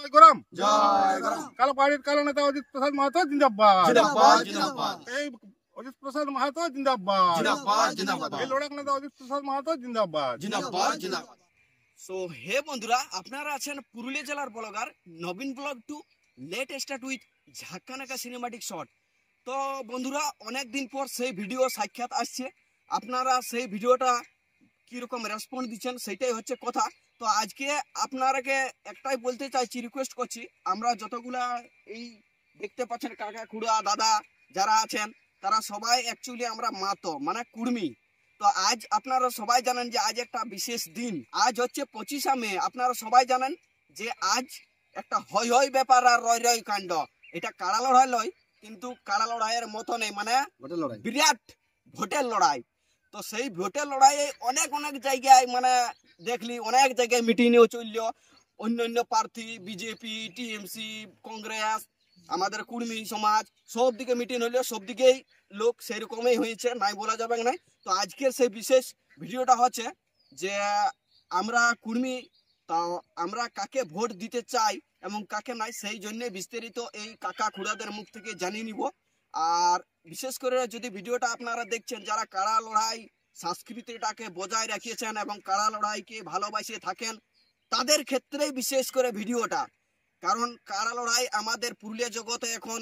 জয় গরম জয় গরম। কালো পাহাড়ির কালো নেতা অজিত প্রসাদ মাহাতো জিন্দাবাদ জিন্দাবাদ জিন্দাবাদ এই অজিত প্রসাদ মাহাতো জিন্দাবাদ জিন্দাবাদ জিন্দাবাদ এই লড়াক নেতা অজিত প্রসাদ মাহাতো জিন্দাবাদ জিন্দাবাদ জিন্দাবাদ। সো হে বন্ধুরা, আপনারা আছেন পুরুলিয়া জেলার blogger Nabin blog 2 let start with ঝাক্কানাকা সিনেমাটিক শট। তো বন্ধুরা, অনেক দিন পর সেই ভিডিও সাক্ষাৎ আসছে। আপনারা সেই ভিডিওটা কীরকম রেসপন্স দিচ্ছেন সেটাই হচ্ছে কথা। তো আজকে আপনারাকে একটাই বলতে চাইছি, রিকোয়েস্ট করছি, আমরা যতগুলা এই দেখতে পাচ্ছেন কাকা খুড়া দাদা যারা আছেন তারা সবাই অ্যাকচুয়ালি আমরা মাতো মানে কুর্মী। তো আজ আপনারা সবাই জানেন যে আজ একটা বিশেষ দিন। আজ হচ্ছে 25শে মে। আপনারা সবাই জানেন যে আজ একটা হয় হয় ব্যাপার আর রয় রয় কাণ্ড। এটা কাড়া লড়াই লয়, কিন্তু কাড়া লড়াইয়ের মতো নেই, মানে বিরাট ভোটের লড়াই। তো সেই ভোটের লড়াইয়ে অনেক অনেক জায়গায় মানে দেখলি অনেক জায়গায় মিটিংও চললো। অন্য অন্য প্রার্থী বিজেপি, টিএমসি, কংগ্রেস, আমাদের কুর্মী সমাজ সব দিকে মিটিং হলো, সব দিকেই লোক সেরকমই হয়েছে, নাই বলা যাবে না। তো আজকের সেই বিশেষ ভিডিওটা হচ্ছে যে আমরা কুর্মী, তা আমরা কাকে ভোট দিতে চাই এবং কাকে নাই, সেই জন্য বিস্তারিত এই কাকা খুড়াদের মুখ থেকে জানিয়ে নিব। আর বিশেষ করে যদি ভিডিওটা আপনারা দেখছেন যারা কাড়া লড়াই সংস্কৃতিটাকে বজায় রাখিয়েছেন এবং কাড়া লড়াইকে ভালোবাসে থাকেন, তাদের ক্ষেত্রেই বিশেষ করে ভিডিওটা। কারণ কাড়া লড়াই আমাদের পুরুলিয়া জগতে এখন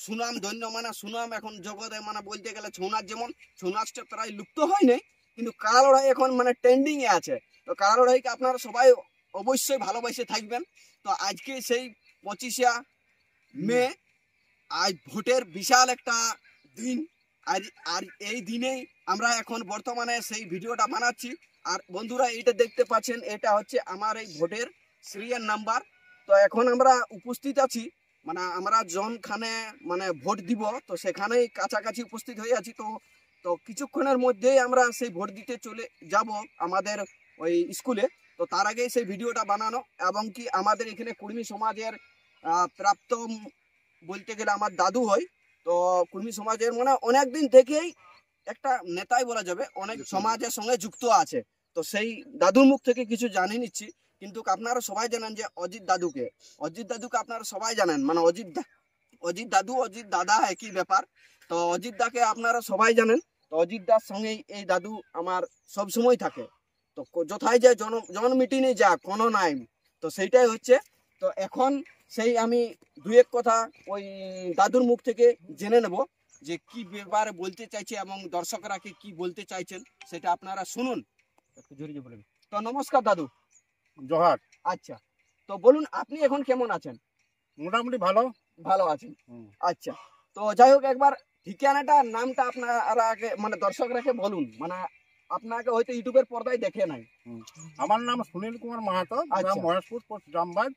সুনাম ধন্য, মানে সুনাম এখন জগতে মানে বলতে গেলে ছৌ নাচ, যেমন ছৌ নাচটা প্রায় লুপ্ত হয় নাই, কিন্তু কাড়া লড়াই এখন মানে ট্রেন্ডিং এ আছে। তো কাড়া লড়াইকে আপনারা সবাই অবশ্যই ভালোবাসে থাকবেন। তো আজকে সেই 25শে মে, আজ ভোটের বিশাল একটা দিন। আর এই দিনেই আমরা এখন বর্তমানে সেই ভিডিওটা বানাচ্ছি। আর বন্ধুরা এইটা দেখতে পাচ্ছেন, এটা হচ্ছে আমার এই ভোটের সিরিয়াল নাম্বার। তো এখন আমরা উপস্থিত আছি, মানে আমরা জনখানে মানে ভোট দিব, তো সেখানেই কাছাকাছি উপস্থিত হয়ে আছি। তো কিছুক্ষণের মধ্যেই আমরা সেই ভোট দিতে চলে যাব আমাদের ওই স্কুলে। তো তার আগেই সেই ভিডিওটা বানানো, এবং কি আমাদের এখানে কুর্মী সমাজের প্রাপ্ত বলতে গেলে আমার দাদু হয়। তো কুর্মী সমাজের মানে অনেক দিন থেকেই একটা নেতাই বলা যাবে, অনেক সমাজের সঙ্গে যুক্ত আছে। তো সেই দাদুর মুখ থেকে কিছু জানিয়ে নিচ্ছি। কিন্তু আপনারা সবাই জানেন যে অজিত দাদুকে আপনারা সবাই জানেন, মানে অজিত দাদু অজিত দাদা একই ব্যাপার। তো অজিত দাকে আপনারা সবাই জানেন। তো অজিত দার সঙ্গেই এই দাদু আমার সব সময় থাকে। তো যথাই যায় জন মিটিংয়ে যা কোনো নাই, তো সেইটাই হচ্ছে। তো এখন সেই আমি দুই এক কথা ওই দাদুর মুখ থেকে জেনে নেব যে কি ব্যাপারে বলতে চাইছে এবং দর্শকরা কি বলতে চাইছেন, সেটা আপনারা শুনুন। একটু জোরে বলবেন। তো নমস্কার দাদু। জোহার। আচ্ছা, তো বলুন আপনি এখন কেমন আছেন? মোটামুটি ভালো আছেন। আচ্ছা, তো যাই হোক, একবার ঠিকানাটা নামটা আপনারা আগে মানে দর্শকরাকে বলুন, মানে আপনাকে হয়তো ইউটিউবের পর্দায় দেখে নাই। আমার নাম সুনীল কুমার মাহাতো, গ্রাম মহেশপুর, পোস্ট জামবাগ,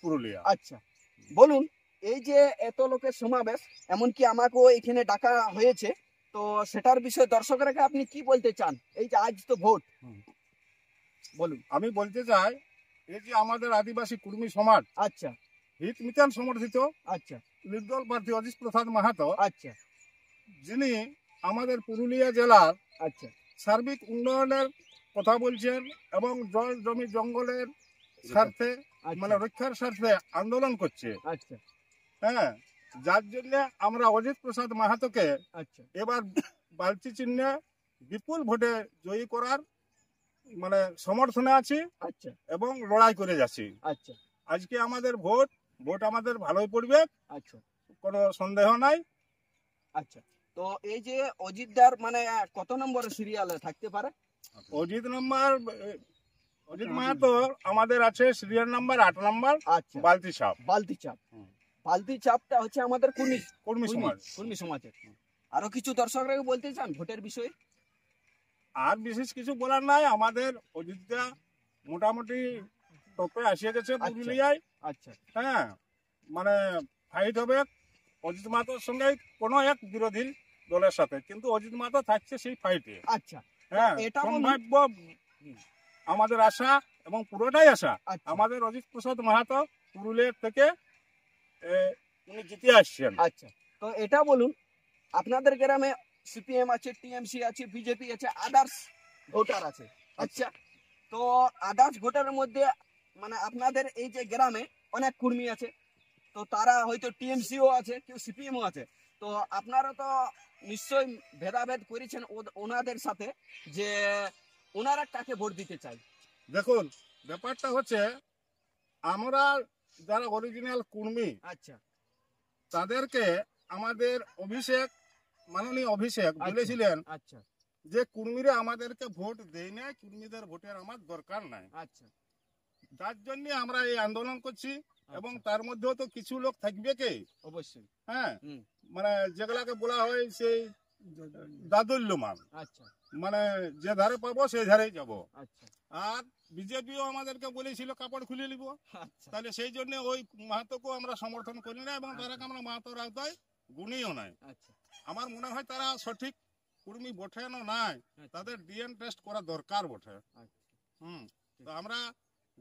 পুরুলিয়া। আচ্ছা, বলুন এই যে এত লোকের সমাবেশ, এমনকি আমাকেও এখানে ডাকা হয়েছে, তো সেটার বিষয়ে দর্শকরাকে আপনি কি বলতে চান? এই যে আজ তো ভোট, বলুন। আমি বলতে চাই, এই যে আমাদের আদিবাসী কুর্মী সমাজ, আচ্ছা, হিত মিতান সমর্থিত, আচ্ছা, নির্দল প্রার্থী অজিত প্রসাদ মাহাতো, আচ্ছা, যিনি আমাদের পুরুলিয়া জেলার আচ্ছা, সার্বিক উন্নয়নের কথা বলছেন এবং জল জমি জঙ্গলের স্বার্থে মানে রক্ষার স্বার্থে আন্দোলন করছে। আচ্ছা, হ্যাঁ, যার জন্য আমরা অজিত প্রসাদ মাহাতোকে আচ্ছা, এবার বালতি চিহ্নে বিপুল ভোটে জয়ী করার মানে সমর্থনে আছি। আচ্ছা, এবং লড়াই করে যাচ্ছি। আচ্ছা, আজকে আমাদের ভোট আমাদের ভালোই পড়বে। আচ্ছা, কোনো সন্দেহ নাই। আচ্ছা, তো এই যে অজিত দার মানে কত নম্বর সিরিয়ালে থাকতে পারে? অজিত মাহাতো আমাদের আছে সিরিয়াল নাম্বার 8 নম্বর। আচ্ছা, বালতি চাপটা হচ্ছে আমাদের কুর্মী সমাজের। আরো কিছু দর্শকরা বলতে চান ভোটের বিষয়ে? আর বিশেষ কিছু বলার নাই, আমাদের অযোধ্যা মোটামুটি টপে আসিয়ে গেছে পুরুলিয়ায়। আচ্ছা, হ্যাঁ, মানে ফাইট হবে অজিত মাহাতোর সঙ্গে কোনো এক বিরোধী দলের সাথে, কিন্তু অজিত মাহাতো থাকছে সেই ফাইটে। আচ্ছা, হ্যাঁ, এটা সম্ভাব্য আমাদের আশা এবং পুরোটাই আশা আমাদের অজিত প্রসাদ মাহাতো পুরুলিয়া থেকে উনি জিতে আসছেন। আচ্ছা, তো এটা বলুন, আপনাদের গ্রামে সিপিএম আছে, টিএমসি আছে, বিজেপি আছে, আদার্স ভোটার আছে। আচ্ছা, তো আদার্স ভোটারের মধ্যে মানে আপনাদের এই যে গ্রামে অনেক কর্মী আছে, তো তারা হয়তো টিএমসিও আছে, কেউ সিপিএমও আছে, তো আপনারা তো নিশ্চয়ই ভেদাভেদ করেছেন ওনাদের সাথে যে ওনারা কাকে ভোট দিতে চায়। দেখুন, ব্যাপারটা হচ্ছে আমরা যারা অরিজিনাল কর্মী আচ্ছা তাদেরকে আমাদের মাননীয় অভিষেক বলেছিলেন আচ্ছা যে কর্মীরা আমাদেরকে ভোট দেয় না, কর্মীদের ভোটের আমার দরকার নাই। আচ্ছা তার জন্য আমরা এই আন্দোলন করছি। এবং আচ্ছা, তার মধ্যেও তো কিছু লোক থাকবে কে, অবশ্যই। হ্যাঁ, হুম, মানে যেগুলাকে বলা হয় সেই দাদুল্যমান, আচ্ছা মানে যে ধারে পাবো সেই ধারেই যাব। আচ্ছা আর বিজেপিও আমাদেরকে বলেছিল কাপড় খুলে নিব, আচ্ছা তাহলে সেই জন্য ওই মাহাতোকেও আমরা সমর্থন করি না এবং তারাকে আমরা মাহাতোর আওতায় গুনিও নাই। আচ্ছা আমার মনে হয় তারা সঠিক কর্মী বঠেনও নাই, তাদের ডিএন টেস্ট করা দরকার বটে। আচ্ছা, তো আমরা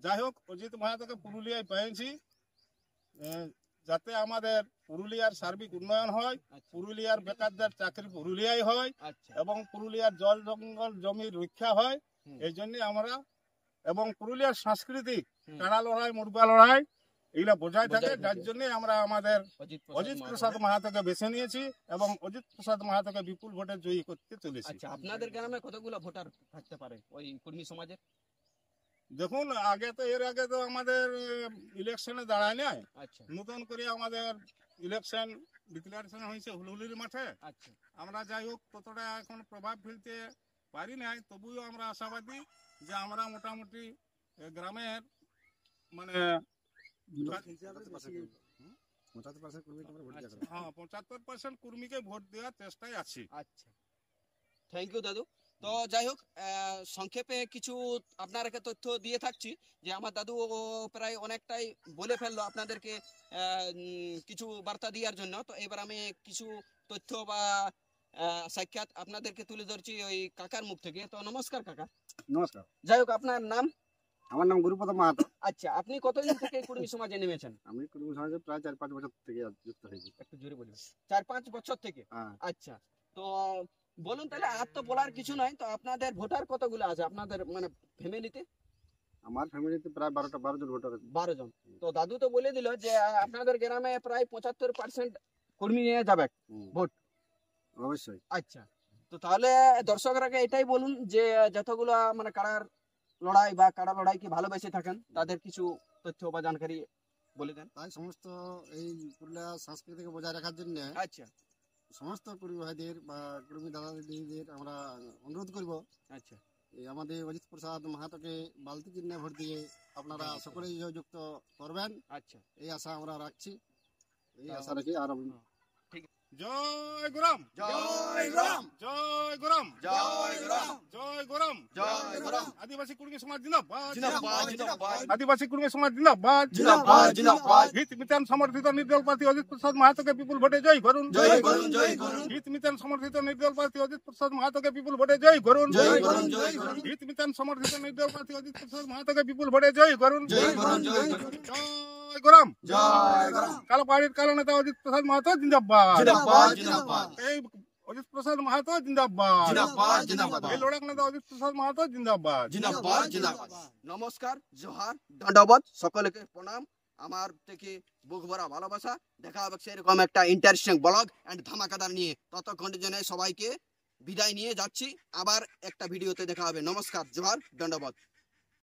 যাই হোক অজিত মাহাতোকে পুরুলিয়ায় পেয়েছি যাতে আমাদের পুরুলিয়ার সার্বিক উন্নয়ন হয়, আচ্ছা, পুরুলিয়ার বেকারদের চাকরি পুরুলিয়ায় হয় আচ্ছা এবং পুরুলিয়ার জল জঙ্গল জমির রক্ষা হয়। হুম। এই জন্য আমরা এবং পুরুলিয়ার সাংস্কৃতিক হুম। কাড়া লড়াই, মুরগা লড়াই এগুলা বজায় থাকে, বজায় যার থাকে। জন্য আমরা আমাদের অজিত মাহাতো। প্রসাদ মাহাতোকে বেছে নিয়েছি এবং অজিত প্রসাদ মাহাতোকে বিপুল ভোটে জয়ী করতে চলেছি। আচ্ছা, আপনাদের গ্রামে কতগুলো ভোটার থাকতে পারে ওই কর্মী সমাজের? দেখুন, এর আগে তো আমাদের ইলেকশনে দাঁড়ায় নাই, আচ্ছা নতুন করে আমাদের ইলেকশন ডিক্লারেশন হয়েছে হুলহুলির মাঠে। আচ্ছা আমরা যাই হোক ততটা এখন প্রভাব ফেলতে পারি নাই, তবুও আমরা আশাবাদী যে আমরা মোটামুটি গ্রামের মানে হ্যাঁ 75% কর্মীকে ভোট দেওয়ার চেষ্টায় আছি। আচ্ছা, থ্যাংক ইউ দাদু। তো যাই হোক, সংক্ষেপে কিছু আপনাদেরকে তথ্য দিয়ে থাকছি যে আমার দাদু প্রায় অনেকটাই বলে ফেললো আপনাদেরকে কিছু বার্তা দেওয়ার জন্য। তো এবার আমি কিছু তথ্য বা সাক্ষাৎ আপনাদেরকে তুলে ধরছি ওই কাকার মুখ থেকে। তো নমস্কার কাকা। নমস্কার, যাই হোক, আপনার নাম? আমার নাম গুরুপদ মাহাতো। আচ্ছা, আপনি কতদিন থেকে কর্মী সমাজে নেমেছেন? আমি কর্মী সমাজে প্রায় 4-5 বছর থেকে যুক্ত হয়েছি। একটু জোরে বলবেন। 4-5 বছর থেকে? হ্যাঁ, আচ্ছা, তো বলুন তাহলে, আর তো বলার কিছু নাই, তো আপনাদের ভোটার কতগুলো আছে আপনাদের মানে ফ্যামিলিতে? আমার ফ্যামিলিতে প্রায় 12 জন ভোটার আছে। 12 জন। তো দাদু তো বলে দিল যে আপনাদের গ্রামে প্রায় 75% কর্মী নিয়ে যাবে হুম, ভোট। অবশ্যই। আচ্ছা, তো তাহলে দর্শকরাকে এটাই বলুন যে যতগুলো মানে কাড়ার লড়াই বা কাড়া লড়াইকে ভালোবেসে থাকেন তাদের কিছু তথ্য বা জানকারি বলে দেন। তাই সমস্ত এই পুরুলিয়া সংস্কৃতিকে বজায় রাখার জন্য আচ্ছা সমস্ত কর্মী ভাইদের বা কর্মী দাদা দিদিদের আমরা অনুরোধ করব, আচ্ছা এই আমাদের অজিত প্রসাদ মাহাতোকে বালতি চিহ্নে ভোট দিয়ে আপনারা সকলেই যুক্ত করবেন, আচ্ছা এই আশা আমরা রাখছি। এই আশা রেখে আর জয় গুরাম, জয় রাম, জয় গুরাম, জয় রাম, জয় গুরাম, জয় রাম, আদিবাসী কর্মী সমাজ জিন্দাবাদ, জিন্দাবাদ, জিন্দাবাদ, আদিবাসী কর্মী সমাজ জিন্দাবাদ, জিন্দাবাদ, জিন্দাবাদ, হিত মিতান সমর্থিত নির্দল প্রার্থী অজিত প্রসাদ মাহাতোকে বিপুল ভোটে জয় করুন, জয় করুন, জয় করুন, হিত মিতান সমর্থিত নির্দল প্রার্থী অজিত প্রসাদ মাহাতোকে বিপুল ভোটে জয় করুন, জয় করুন, জয় করুন, হিত মিতান সমর্থিত নির্দল প্রার্থী অজিত প্রসাদ মাহাতোকে বিপুল ভোটে জয় করুন, জয় করুন, জয় করুন, জয় গুরাম, জয় রাম, কালো পাহাড়ির কালো নেতা অজিত প্রসাদ মাহাতো জিন্দাবাদ, জিন্দাবাদ, জিন্দাবাদ, এই অজিত প্রসাদ মাহাতো জিন্দাবাদ, জিন্দাবাদ, জিন্দাবাদ, এই লড়াক নেতা অজিত প্রসাদ মাহাতো জিন্দাবাদ। জিন্দাবাদ, জিন্দাবাদ। নমস্কার, জোহার, দণ্ডবোধ, সকলকে প্রণাম। আমার থেকে বুক ভরা ভালোবাসা। দেখা হবে সেরকম একটা ইন্টারেস্টিং ব্লগ এন্ড ধামাকাদার নিয়ে। ততক্ষণের জন্য সবাইকে বিদায় নিয়ে যাচ্ছি। আবার একটা ভিডিওতে দেখা হবে। নমস্কার, জোহার, দণ্ডবোধ।